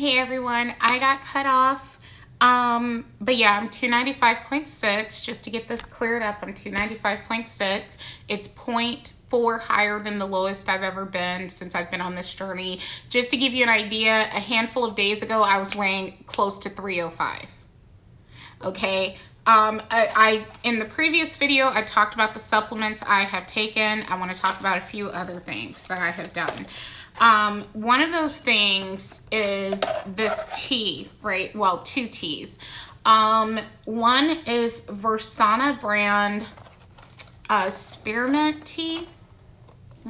Hey everyone, I got cut off. But yeah, I'm 295.6. Just to get this cleared up, I'm 295.6. It's point 0.4 higher than the lowest I've ever been since I've been on this journey. Just to give you an idea, a handful of days ago, I was weighing close to 305. Okay. I in the previous video, I talked about the supplements I have taken. I want to talk about a few other things that I have done. One of those things is this tea, right? Well, two teas. One is Versana brand spearmint tea.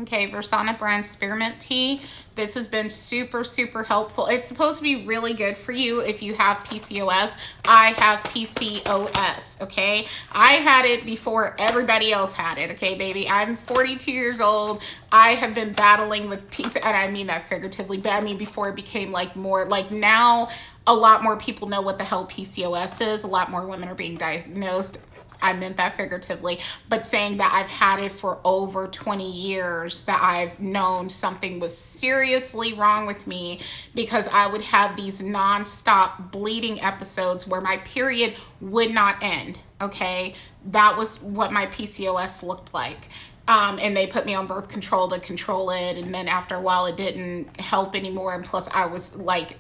Okay, Versana brand spearmint tea. This has been super, super helpful. It's supposed to be really good for you if you have PCOS. I have PCOS, okay? I had it before everybody else had it, okay, baby? I'm 42 years old. I have been battling with PCOS, and I mean that figuratively, but I mean before it became like more, like now a lot more people know what the hell PCOS is. A lot more women are being diagnosed. I meant that figuratively, but saying that I've had it for over 20 years, that I've known something was seriously wrong with me because I would have these nonstop bleeding episodes where my period would not end. Okay, that was what my PCOS looked like. And they put me on birth control to control it, and then after a while it didn't help anymore, and plus I was like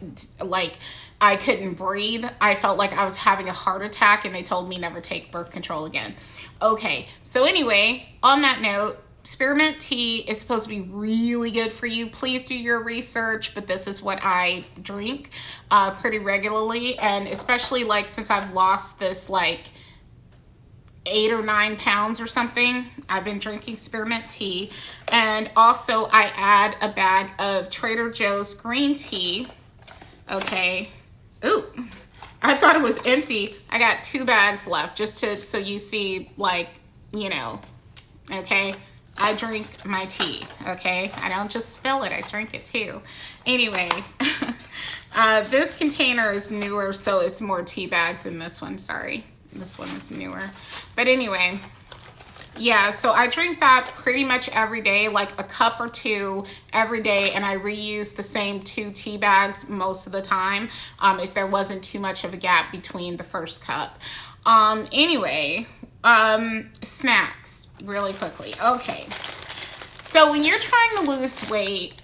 I couldn't breathe. I felt like I was having a heart attack, and they told me never take birth control again. Okay, so anyway, on that note, spearmint tea is supposed to be really good for you. Please do your research, but this is what I drink pretty regularly, and especially like since I've lost this like 8 or 9 pounds or something, I've been drinking spearmint tea. And also I add a bag of Trader Joe's green tea. Okay. Ooh, I thought it was empty. I got 2 bags left just to, so you see, like, you know, okay. I drink my tea, okay? I don't just spill it, I drink it too. Anyway, this container is newer, so it's more tea bags in this one, sorry. This one is newer. But anyway, yeah, so I drink that pretty much every day, like a cup or 2 every day, and I reuse the same 2 tea bags most of the time if there wasn't too much of a gap between the first cup. Anyway, snacks, really quickly. Okay, so when you're trying to lose weight,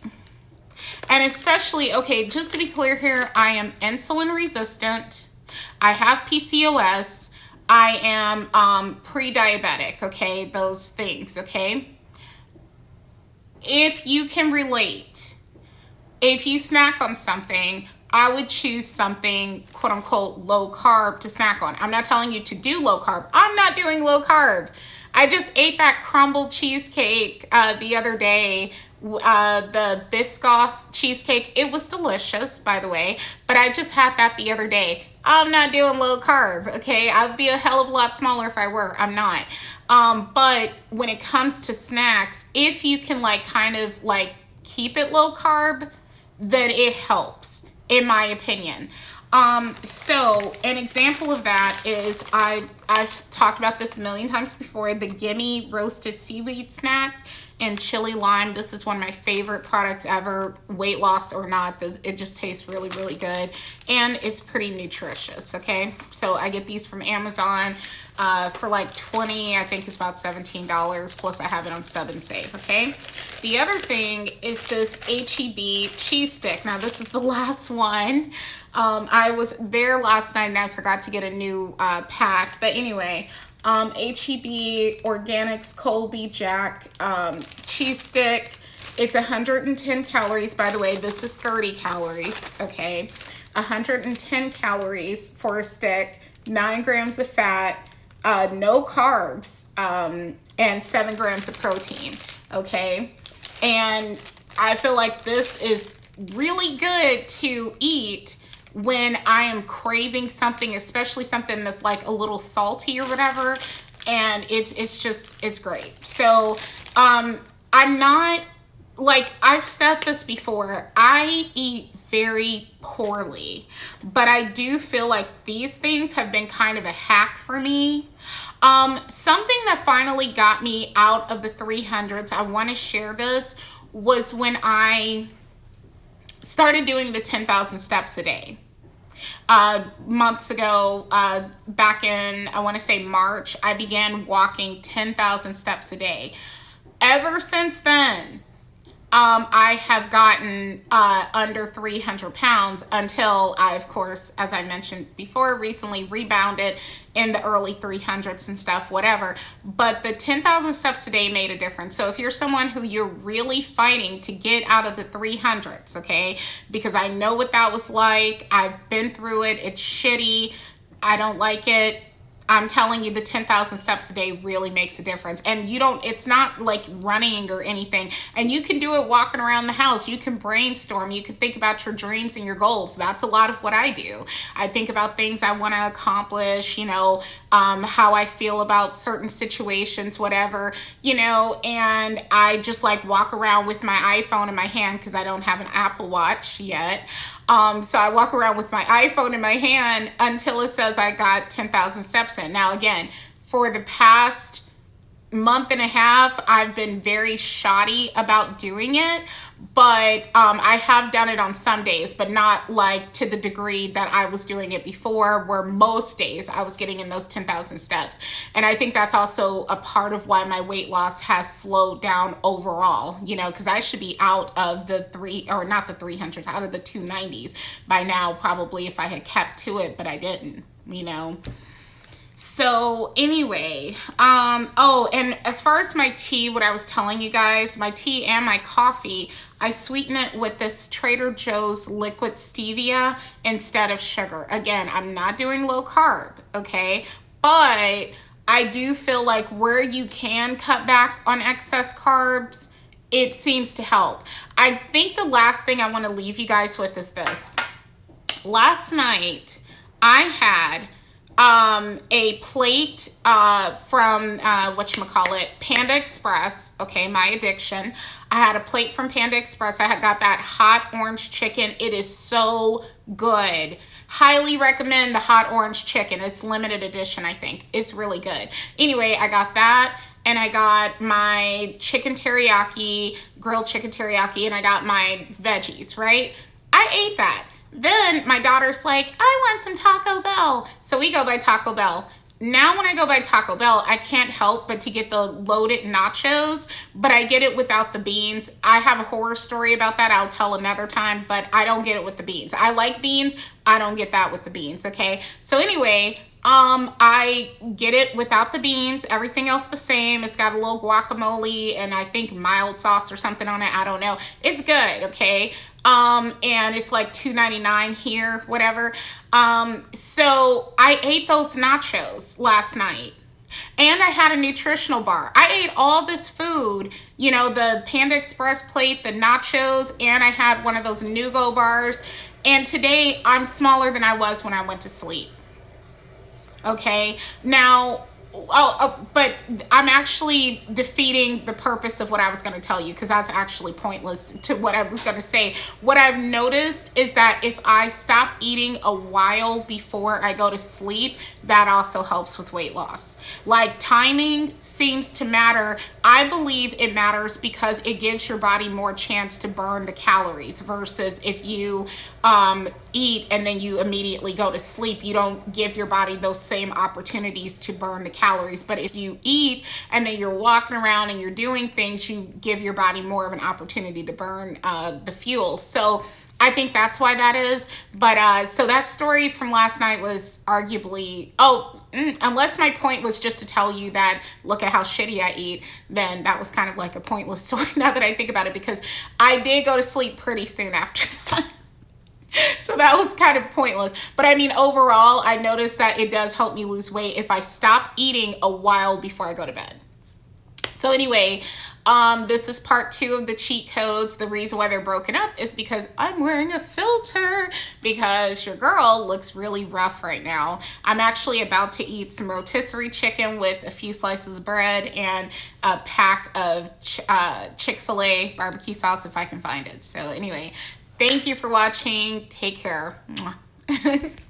and especially, okay, just to be clear here, I am insulin resistant, I have PCOS, I am pre-diabetic, okay, those things, okay? If you can relate, if you snack on something, I would choose something quote unquote low carb to snack on. I'm not telling you to do low carb. I'm not doing low carb. I just ate that crumbled cheesecake the other day, the Biscoff cheesecake. It was delicious, by the way, but I just had that the other day. I'm not doing low carb, okay? I'd be a hell of a lot smaller if I were. I'm not. But when it comes to snacks, if you can like kind of like keep it low carb, then it helps, in my opinion. So an example of that is I've talked about this a million times before, the Gimme roasted seaweed snacks and chili lime. This is one of my favorite products ever, weight loss or not. It just tastes really, really good, and it's pretty nutritious, okay? So I get these from Amazon for like 20, I think it's about $17, plus I have it on Sub and Save, okay? The other thing is this H-E-B cheese stick. Now this is the last one. I was there last night and I forgot to get a new pack, but anyway, H-E-B Organics Colby Jack cheese stick. It's 110 calories, by the way. This is 30 calories, okay? 110 calories for a stick, 9 grams of fat, no carbs, and 7 grams of protein, okay? And I feel like this is really good to eat when I am craving something, especially something that's like a little salty or whatever, and it's great. So I'm not, like, I've said this before, I eat very poorly, but I do feel like these things have been kind of a hack for me. Something that finally got me out of the 300s, I want to share this, was when I started doing the 10,000 steps a day. Months ago, back in, I want to say March, I began walking 10,000 steps a day. Ever since then, I have gotten under 300 pounds until I, of course, as I mentioned before, recently rebounded in the early 300s and stuff, whatever. But the 10,000 steps a day made a difference. So if you're someone who you're really fighting to get out of the 300s, okay, because I know what that was like. I've been through it. It's shitty. I don't like it. I'm telling you, the 10,000 steps a day really makes a difference. And you don't, it's not like running or anything. And you can do it walking around the house. You can brainstorm. You can think about your dreams and your goals. That's a lot of what I do. I think about things I want to accomplish, how I feel about certain situations, whatever, and I just like walk around with my iPhone in my hand because I don't have an Apple Watch yet. So I walk around with my iPhone in my hand until it says I got 10,000 steps in. Now, again, for the past month and a half, I've been very shoddy about doing it, but I have done it on some days, but not like to the degree that I was doing it before, where most days I was getting in those 10,000 steps. And I think that's also a part of why my weight loss has slowed down overall, because I should be out of the not the 300s, out of the 290s by now, probably, if I had kept to it, but I didn't. So anyway, and as far as my tea, what I was telling you guys, my tea and my coffee, I sweeten it with this Trader Joe's liquid stevia instead of sugar. Again, I'm not doing low carb, okay? But I do feel like where you can cut back on excess carbs, it seems to help. I think the last thing I want to leave you guys with is this. Last night, I had a plate from whatchamacallit, Panda Express, okay, my addiction. I had a plate from Panda Express. I had got that hot orange chicken. It is so good. Highly recommend the hot orange chicken. It's limited edition, I think. It's really good. Anyway, I got that, and I got my chicken teriyaki, grilled chicken teriyaki, and I got my veggies, right? I ate that. Then my daughter's like, I want some Taco Bell. So we go by Taco Bell. Now when I go by Taco Bell, I can't help but to get the loaded nachos, but I get it without the beans. I have a horror story about that. I'll tell another time, but I don't get it with the beans. I like beans. I don't get that with the beans, okay? So anyway, I get it without the beans, everything else the same. It's got a little guacamole and I think mild sauce or something on it. I don't know. It's good, okay? And it's like $2.99 here, whatever. So I ate those nachos last night. And I had a nutritional bar. I ate all this food, the Panda Express plate, the nachos, and I had one of those Nugo bars. And today I'm smaller than I was when I went to sleep. Okay, now, but I'm actually defeating the purpose of what I was going to tell you, because that's actually pointless to what I was going to say. What I've noticed is that if I stop eating a while before I go to sleep, that also helps with weight loss. Like, timing seems to matter. I believe it matters because it gives your body more chance to burn the calories versus if you eat and then you immediately go to sleep. You don't give your body those same opportunities to burn the calories. But if you eat and then you're walking around and you're doing things, you give your body more of an opportunity to burn the fuel. So I think that's why that is. But so that story from last night was arguably, unless my point was just to tell you that look at how shitty I eat, then that was kind of like a pointless story now that I think about it, because I did go to sleep pretty soon after that. So that was kind of pointless. But I mean, overall, I noticed that it does help me lose weight if I stop eating a while before I go to bed. So anyway, this is part 2 of the cheat codes. The reason why they're broken up is because I'm wearing a filter because your girl looks really rough right now. I'm actually about to eat some rotisserie chicken with a few slices of bread and a pack of Chick-fil-A barbecue sauce if I can find it. So anyway, thank you for watching. Take care. Mwah.